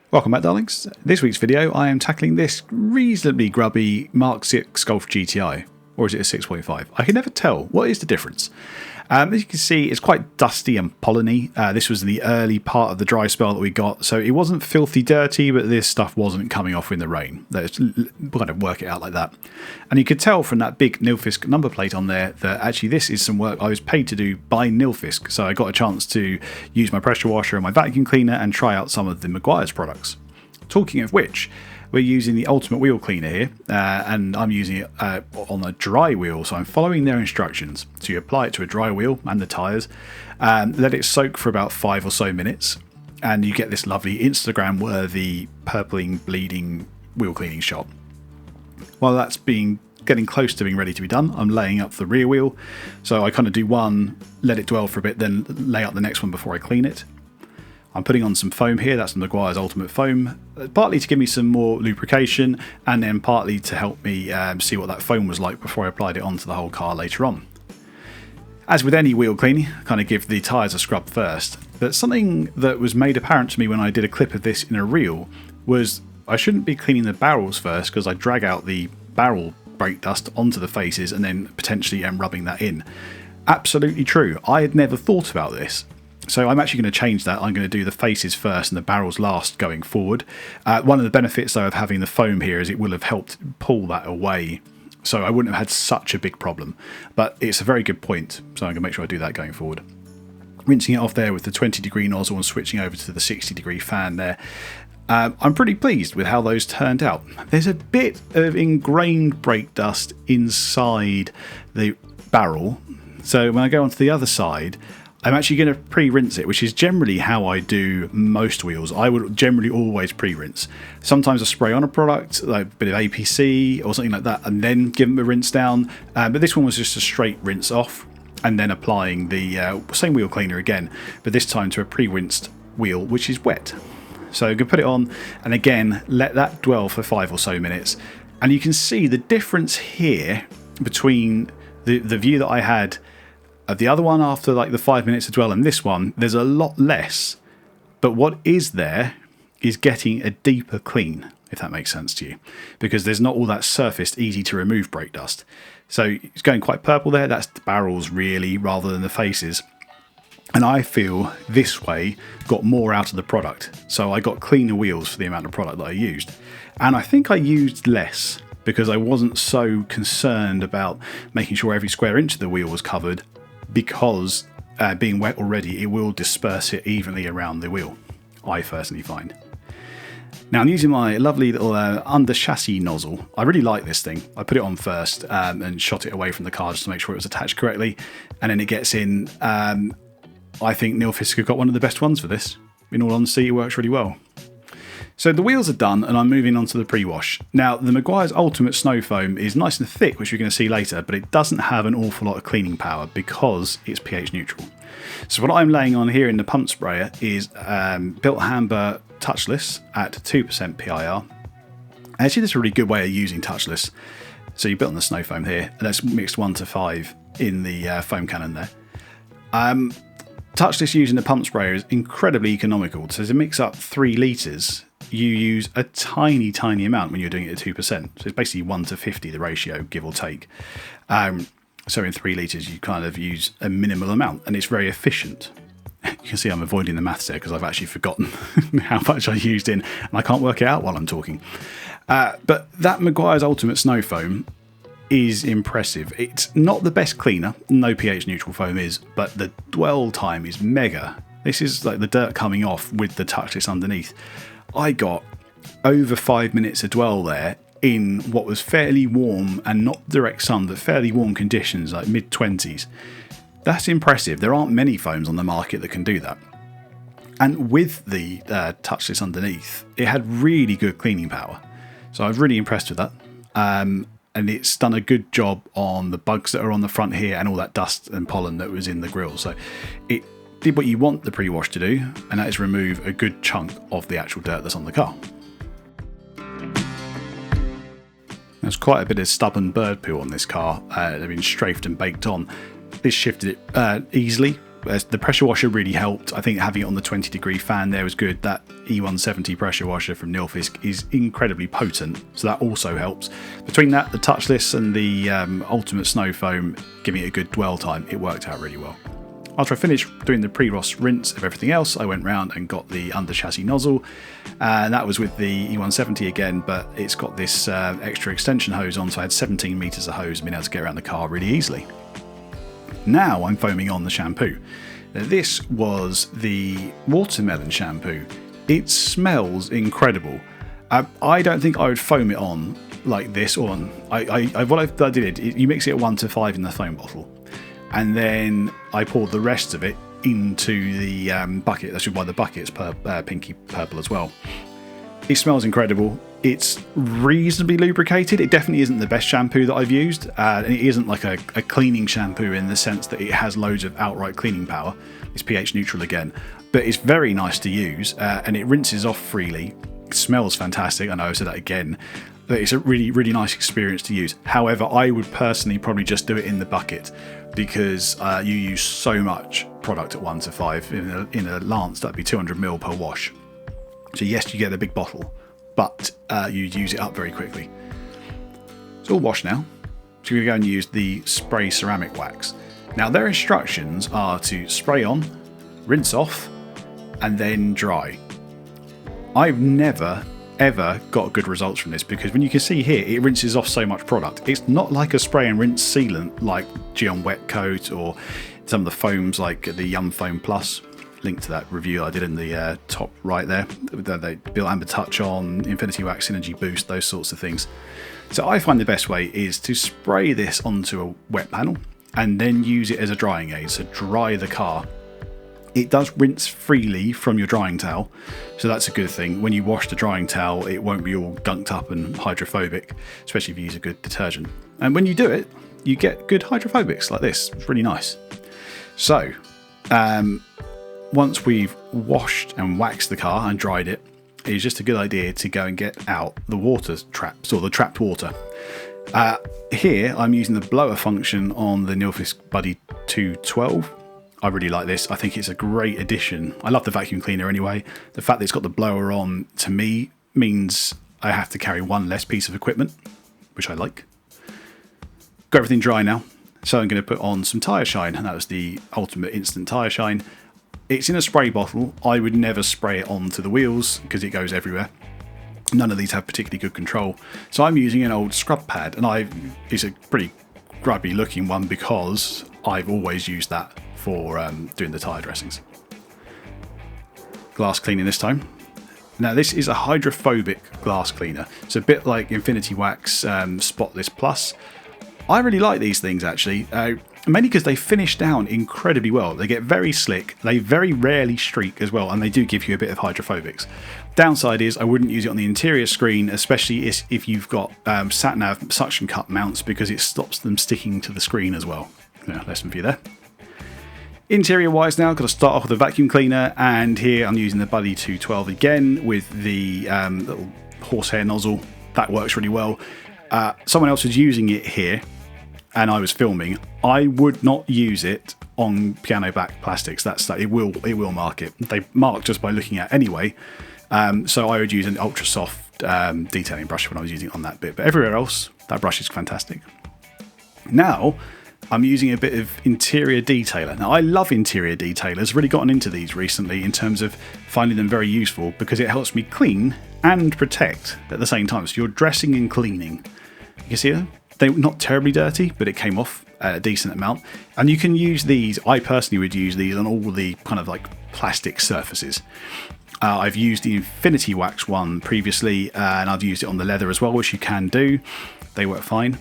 Welcome back, darlings. This week's video I am tackling this reasonably grubby Mark 6 Golf GTI, or is it a 6.5? I can never tell. What is the difference? As you can see, it's quite dusty and polleny. This was the early part of the dry spell that we got, so it wasn't filthy dirty, but this stuff wasn't coming off in the rain. We're going to work it out like that. And you could tell from that big Nilfisk number plate on there that actually this is some work I was paid to do by Nilfisk, so I got a chance to use my pressure washer and my vacuum cleaner and try out some of the Meguiars products. Talking of which, we're using the Ultimate Wheel Cleaner here, and I'm using it on a dry wheel, so I'm following their instructions. So you apply it to a dry wheel and the tyres, let it soak for about 5 or so minutes, and you get this lovely Instagram-worthy, purpling, bleeding wheel cleaning shot. While that's getting close to being ready to be done, I'm laying up the rear wheel, so I kind of do one, let it dwell for a bit, then lay up the next one before I clean it. I'm putting on some foam here, that's the Meguiar's Ultimate Foam, partly to give me some more lubrication and then partly to help me see what that foam was like before I applied it onto the whole car later on. As with any wheel cleaning, I kind of give the tyres a scrub first, but something that was made apparent to me when I did a clip of this in a reel was I shouldn't be cleaning the barrels first because I drag out the barrel brake dust onto the faces and then potentially am rubbing that in. Absolutely true, I had never thought about this. So I'm actually going to change that. I'm going to do the faces first and the barrels last going forward. One of the benefits though of having the foam here is it will have helped pull that away, so I wouldn't have had such a big problem. But it's a very good point, so I'm going to make sure I do that going forward. Rinsing it off there with the 20-degree nozzle and switching over to the 60-degree fan there. I'm pretty pleased with how those turned out. There's a bit of ingrained brake dust inside the barrel, so when I go onto the other side, I'm actually going to pre-rinse it, which is generally how I do most wheels. I would generally always pre-rinse. Sometimes I spray on a product, like a bit of APC or something like that, and then give them a rinse down. But this one was just a straight rinse off, and then applying the same wheel cleaner again, but this time to a pre-rinsed wheel, which is wet. So I'm going to put it on, and again, let that dwell for 5 or so minutes. And you can see the difference here between the view that I had of the other one after like the 5 minutes of dwell and this one. There's a lot less, but what is there is getting a deeper clean, if that makes sense to you, because there's not all that surfaced, easy to remove brake dust. So it's going quite purple there. That's the barrels really, rather than the faces. And I feel this way got more out of the product. So I got cleaner wheels for the amount of product that I used. And I think I used less because I wasn't so concerned about making sure every square inch of the wheel was covered, because being wet already, it will disperse it evenly around the wheel, I personally find. Now I'm using my lovely little underchassis nozzle. I really like this thing. I put it on first and shot it away from the car just to make sure it was attached correctly, and then it gets in. I think Nilfisk have got one of the best ones for this. In all honesty, it works really well. So the wheels are done and I'm moving on to the pre-wash. Now the Meguiar's Ultimate Snow Foam is nice and thick, which you're going to see later, but it doesn't have an awful lot of cleaning power because it's pH neutral. So what I'm laying on here in the pump sprayer is Built Hamber Touchless at 2% PIR. Actually, this is a really good way of using touchless. So you built on the snow foam here, and that's mixed 1 to 5 in the foam cannon there. Touchless using the pump sprayer is incredibly economical. So to mix up 3 litres, you use a tiny amount when you're doing it at 2%. So it's basically 1 to 50, the ratio, give or take. So in 3 litres, you kind of use a minimal amount, and it's very efficient. You can see I'm avoiding the maths there because I've actually forgotten how much I used in, and I can't work it out while I'm talking. But that Meguiar's Ultimate Snow Foam is impressive. It's not the best cleaner, no pH neutral foam is, but the dwell time is mega. This is like the dirt coming off with the touchless underneath. I got over 5 minutes of dwell there in what was fairly warm and not direct sun, but fairly warm conditions, like mid-20s. That's impressive. There aren't many foams on the market that can do that. And with the touchless underneath, it had really good cleaning power. So I was really impressed with that. And it's done a good job on the bugs that are on the front here and all that dust and pollen that was in the grille. So it did what you want the pre-wash to do, and that is remove a good chunk of the actual dirt that's on the car. There's quite a bit of stubborn bird poo on this car. They've been strafed and baked on. This shifted it easily The pressure washer really helped. I think having it on the 20-degree fan there was good. That E170 pressure washer from Nilfisk is incredibly potent, so that also helps. Between that, the touchless and the ultimate snow foam giving it a good dwell time, it worked out really well. After I finished doing the pre-rost rinse of everything else, I went round and got the under chassis nozzle, and that was with the E170 again, but it's got this extra extension hose on, so I had 17 metres of hose and been able to get around the car really easily. Now I'm foaming on the shampoo. Now, this was the watermelon shampoo. It smells incredible. I don't think I would foam it on like this. What I did, you mix it at 1 to 5 in the foam bottle, and then I poured the rest of it into the bucket. That's why the bucket's pinky purple as well. It smells incredible. It's reasonably lubricated. It definitely isn't the best shampoo that I've used, and it isn't like a cleaning shampoo in the sense that it has loads of outright cleaning power. It's pH neutral again, but it's very nice to use, and it rinses off freely. It smells fantastic. I know I said that again, but it's a really, really nice experience to use. However, I would personally probably just do it in the bucket, because you use so much product at 1 to 5. In a lance, that'd be 200 ml per wash. So yes, you get a big bottle, but you use it up very quickly. It's all washed now, so we're going to go and use the spray ceramic wax. Now their instructions are to spray on, rinse off, and then dry. I've never ever got good results from this, because when you can see here, it rinses off so much product. It's not like a spray and rinse sealant like Geon Wet Coat or some of the foams like the Yum Foam Plus. Link to that review I did in the top right there. They built Amber Touch on, Infinity Wax Synergy Boost, those sorts of things. So I find the best way is to spray this onto a wet panel and then use it as a drying aid, so dry the car. It does rinse freely from your drying towel, so that's a good thing. When you wash the drying towel, it won't be all gunked up and hydrophobic, especially if you use a good detergent. And when you do it, you get good hydrophobics like this. It's really nice. So, once we've washed and waxed the car and dried it, it's just a good idea to go and get out the water traps, or the trapped water. Here I'm using the blower function on the Nilfisk Buddy II 12. I really like this. I think it's a great addition. I love the vacuum cleaner anyway. The fact that it's got the blower on, to me, means I have to carry one less piece of equipment, which I like. Got everything dry now, so I'm going to put on some tyre shine, and that was the ultimate instant tyre shine. It's in a spray bottle. I would never spray it onto the wheels because it goes everywhere. None of these have particularly good control. So I'm using an old scrub pad, and it's a pretty grubby looking one because I've always used that for doing the tyre dressings. Glass cleaning this time. Now this is a hydrophobic glass cleaner. It's a bit like Infinity Wax Spotless Plus. I really like these things actually. Mainly because they finish down incredibly well. They get very slick, they very rarely streak as well, and they do give you a bit of hydrophobics. Downside is I wouldn't use it on the interior screen, especially if you've got sat-nav suction cup mounts, because it stops them sticking to the screen as well. Yeah, lesson for you there. Interior wise now, got to start off with a vacuum cleaner, and here I'm using the Buddy II 12 again with the little horsehair nozzle. That works really well. Someone else was using it here, and I was filming. I would not use it on piano back plastics. It will mark it. They mark just by looking at it anyway. So I would use an ultra soft detailing brush when I was using it on that bit. But everywhere else, that brush is fantastic. Now I'm using a bit of interior detailer. Now I love interior detailers. Really gotten into these recently in terms of finding them very useful, because it helps me clean and protect at the same time. So you're dressing and cleaning. You can see them. They're not terribly dirty, but it came off a decent amount. And you can use these, I personally would use these on all the kind of like plastic surfaces. I've used the Infinity Wax one previously, and I've used it on the leather as well, which you can do. They work fine.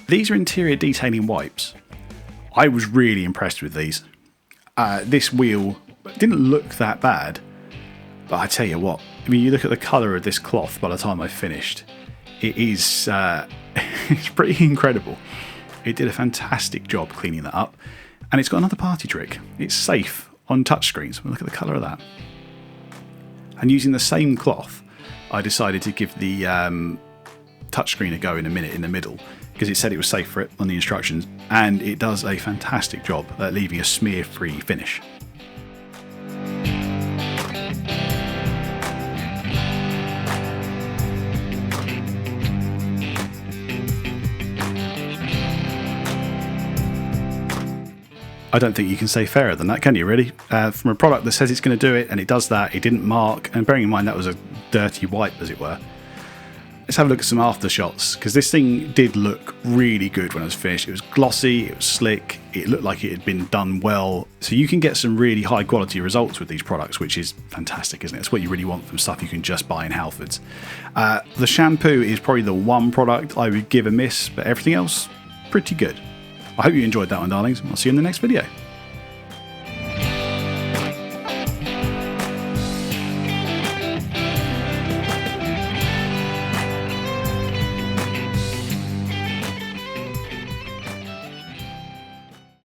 These are interior detailing wipes. I was really impressed with these. This wheel didn't look that bad, but I tell you what, I mean, you look at the colour of this cloth by the time I finished, it is it's pretty incredible. It did a fantastic job cleaning that up, and it's got another party trick. It's safe on touchscreens. Look at the colour of that. And using the same cloth, I decided to give the touchscreen a go in a minute in the middle. because it said it was safe for it on the instructions, and it does a fantastic job at leaving a smear-free finish. I don't think you can say fairer than that, can you, really? From a product that says it's going to do it, and it does that, it didn't mark, and bearing in mind that was a dirty wipe, as it were. Let's have a look at some after shots, because this thing did look really good when it was finished. It was glossy, it was slick, it looked like it had been done well. So you can get some really high quality results with these products, which is fantastic, isn't it? It's what you really want from stuff you can just buy in Halfords. The shampoo is probably the one product I would give a miss, but everything else, pretty good. I hope you enjoyed that one, darlings. I'll see you in the next video.